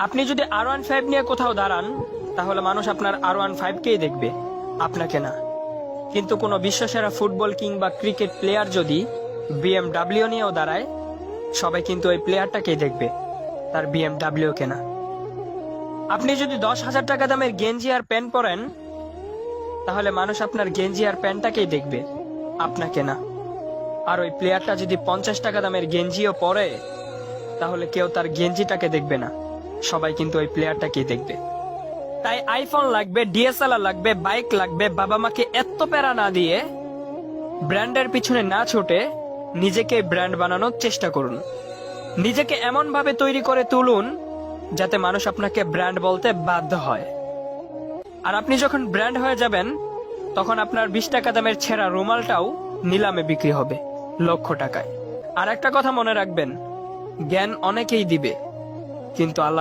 আপনি যদি R15 নিয়ে কোথাও দাঁড়ান, তাহলে মানুষ আপনার R15কেই দেখবে, আপনাকে না। কিন্তু কোনো বিশ্বসেরা ফুটবল কিংবা ক্রিকেট প্লেয়ার যদি BMW নিয়েও দাঁড়ায়, সবাই কিন্তু ওই প্লেয়ারটাকেই দেখবে, তার BMW কে না। আপনি যদি 10,000 টাকা দামের গেঞ্জি আর প্যান্ট পরেন, তাহলে মানুষ আপনার গেঞ্জি আর প্যান্টটাকেই দেখবে, আপনাকে না। আর ওই প্লেয়ারটা যদি 50 টাকা দামের গেঞ্জিও পরে, তাহলে কেউ তার গেঞ্জিটাকে দেখবে না, সবাই কিন্তু ওই প্লেয়ারটাকেই দেখবে। তাই আইফোন লাগবে, DSLR লাগবে, বাইক লাগবে, বাবা মাকে এত প্যারা না দিয়ে, ব্র্যান্ডের পিছনে না ছুটে নিজেকে ব্র্যান্ড বানানোর চেষ্টা করুন। নিজেকে এমন ভাবে তৈরি করে তুলুন যাতে মানুষ আপনাকে ব্র্যান্ড বলতে বাধ্য হয়। আর আপনি যখন ব্র্যান্ড হয়ে যাবেন, তখন আপনার 20 টাকা দামের ছেঁড়া রুমালটাও নিলামে বিক্রি হবে লক্ষ টাকায়। আর একটা কথা মনে রাখবেন, জ্ঞান অনেকেই দিবে, কিন্তু আল্লাহ